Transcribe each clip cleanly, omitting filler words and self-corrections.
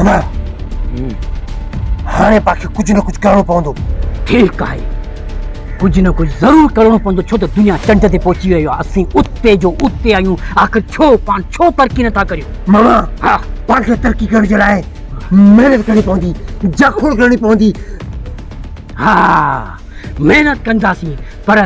मामा हाणे पाखे कुझु न कुझु करिणो पवंदो। ठीकु आहे, कुझु न कुझु ज़रूरु करिणो पवंदो, छो त दुनिया चंड ते पहुची वियो आहे, असीं उते जो उते आहियूं। आख़िर छो तरक़ी नथा करियूं? मामा हा, पाखे तरक़ी करण जे लाइ महिनत करणी पवंदी, जाखोड़ करणी पवंदी। हा महिनत कंदासीं, पर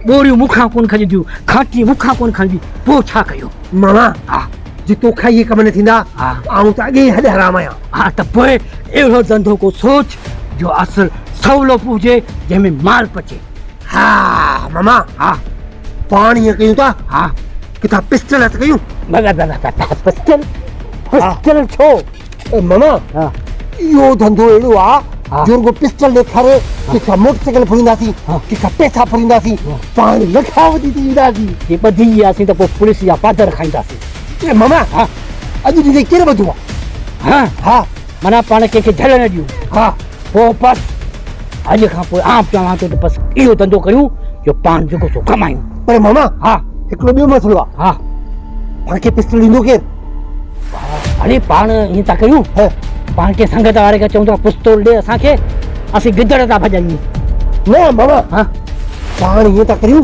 ॿोरियूं मूंखां कोन खणंदियूं, खाटी मूंखां कोन खणंदी, पोइ छा कयूं? मामा हा जे तोखां इहे कम न थींदा हा आऊं त अॻे ई हॾ हराम आहियां। हा, त पोइ अहिड़ो धंधो को सोच जो असुलु सवलो हुजे, जंहिंमें माल पचे। हा मामा हा पाण ईअं कयूं था, हा किथां पिस्टल हथ कयूं। पिस्टल छो? मामा हा इहो धंधो अहिड़ो हा। आहे जो रुगो पिस्टल ॾेखारे किथां मोटरसाइकिल फुरींदासीं, किथां पैसा फुरींदासीं, पाण लखा वधी थी ईंदासीं। जे ॿधी वियासीं त पोइ पुलिस जा पादर खाईंदासीं। ए मामा हा अॼु ॾींहुं केरु ॿधो आहे? हा हा माना पाण कंहिंखे झल न ॾियूं। हा पोइ बसि अॼु खां पोइ आउं चवां थो त बसि इहो धंधो कयूं जो पाण जेको सो कमायूं। पर मामा हा हिकिड़ो ॿियो मसइलो आहे, हा पाण खे पिस्टल ॾींदो केरु? अरे पाण ईअं था कयूं, पाण खे संगत वारे खे चऊं था पिस्तौल ॾे असांखे, असीं गिदड़ था भॼायूं। न मामा हा पाण ईअं था करियूं,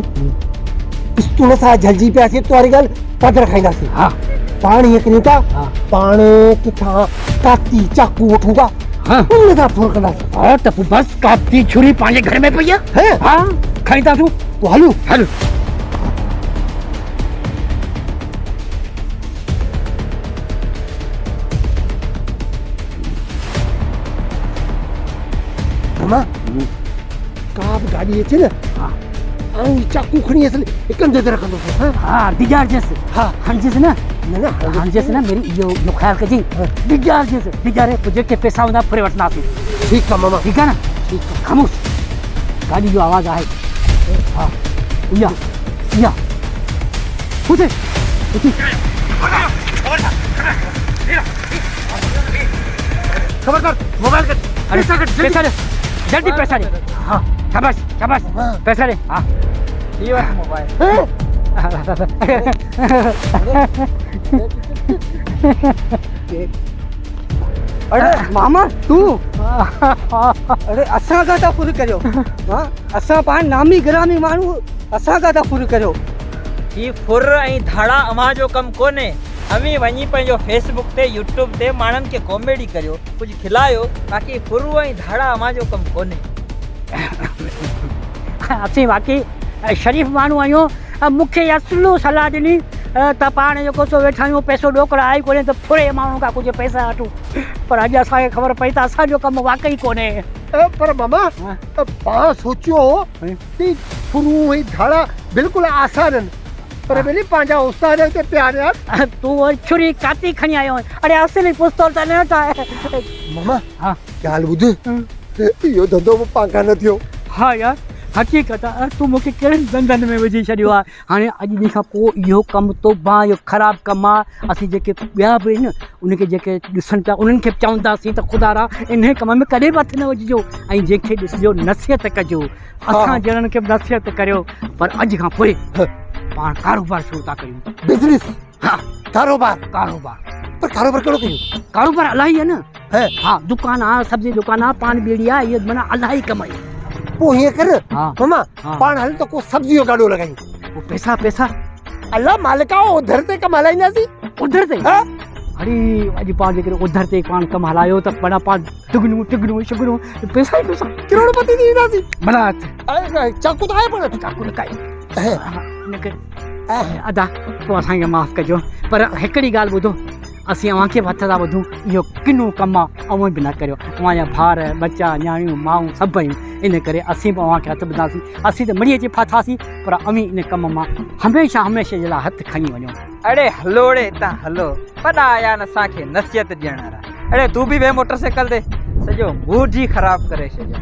पिस्तूल सां झलजी पियासीं त वारी ॻाल्हि पधर खाईंदासीं। हा पाण ईअं करियूं था, हा पाण किथां काती चाकू वठूं था, हा उन सां फोन कंदासीं। हा त पोइ बसि काती छुरी पंहिंजे घर में पई आहे। हा खणी था तूं, पोइ हलूं। हल। मामा का बि गाॾी अचे न, हा ऐं चाकू खणी असले हिकु हंधि ते रखंदोसीं। हा डिॼारजेसि, हा हणिजेसि न, न न हणिजेसि न, मेरी इहो ख़्यालु कजांइ, डिॼारजेसि, डिॼारे पोइ जेके पैसा हूंदा फुरे वठंदासीं। ठीकु आहे मामा। ठीकु आहे न? ठीकु आहे। ख़ामोश, गाॾी जो आवाज़ु आहे। हा इहा इहा उते उते खबरदार मोबाइल कर। अरे पैसा दे, जल्दी पैसा दे। हाँ शाबाश शाबाश, पैसा दे। हाँ ये वाला मोबाइल। अरे मामा तू अरे असां का था फुर करियो? हाँ असां पाण नामी गिरामी माण्हू, असां का था फुर करियो? ही फुर ऐं धाड़ा अव्हां जो कमु कोन्हे। अमी वञी पंहिंजो फेसबुक ते यूट्यूब ते माण्हुनि खे कॉमेडी करियो, कुझु खिलायो, बाक़ी फुर ऐं धाड़ा अव्हां जो कमु कोन्हे। असीं वाकई शरीफ़ माण्हू आहियूं। मूंखे इहा सुलो सलाह ॾिनी त पाण जेको सो वेठा आहियूं, पैसो ॾोकड़ आहे कोन्हे त फुरे माण्हू खां कुझु पैसा वठूं, पर अॼु असांखे ख़बर पई त असांजो कमु वाकई कोन्हे। पर मामा पाण सोचियो कि फुरूं ऐं धाड़ा बिल्कुलु आसान आहिनि, पर वरी पंहिंजा उस्ताद ते प्यारिया तूं वरी छुरी काती खणी आयो आहीं। अरे असली पिस्तौल त न ठाहे। मामा हा ॻाल्हि ॿुध, इहो धंधो बि पाका न थियो। हा यार हक़ीक़त आहे, तूं मूंखे कहिड़े धंधनि में विझी छॾियो आहे। हाणे अॼु ॾींहं खां पोइ इहो कमु तोबा, इहो ख़राबु कमु आहे। असीं जेके ॿिया बि आहिनि उनखे जेके ॾिसनि पिया उन्हनि खे बि चवंदासीं त ख़ुदा इन कम में कॾहिं बि हथु न विझिजो, ऐं जंहिंखे ॾिसिजो नसीहत कजो। असां जहिड़नि खे बि नसीहत करियो। पर अॼु खां पोइ पाण कारोबार शुरू था कयूं। बिज़नेस? हा कारोबार। कारोबार, पर कारोबार कहिड़ो कयूं? कारोबार इलाही आहे न। है हा दुकान आहे, सब्जी दुकान आहे, पान बीड़ी आहे, इहे माना इलाही कम आहे। पोइ हीअं कर हा मामा, हा। पाण हल त को सब्जी जो गाॾो लॻायूं। पोइ पैसा पैसा अल्लाह मालिका उधर ते कमु हलाईंदासीं। उधर ते? हा? अरे अॼु पाण जेकर उधर ते पाण कमु हलायो त माना पाण दुगणियूं टिगणियूं शुगणियूं पैसा ई पैसा, करोड़पति थी वेंदासीं। भला चाकू त आहे पर चाकू न काई हिनखे अदा पोइ असांखे माफ़ु कजो। पर हिकिड़ी ॻाल्हि ॿुधो, असीं अव्हांखे बि हथ था ॿुधूं, इहो किनो कमु आहे, अव्हां बि न करियो। अव्हांजा भाउर बच्चा न्याणियूं माऊं सभु आहियूं, इन करे असीं बि अव्हांखे हथु ॿुधासीं। असीं त मड़ीअ जे फाथासीं, पर अमी इन कम मां हमेशह हमेशह जे लाइ हथु खणी वञूं। अड़े हलो रे हितां हलो, वॾा आया आहिनि असांखे नसीहत ॾियण वारा। अड़े तूं बि वे मोटरसाइकिल ते, सॼो मूड ई ख़राबु करे छॾियो।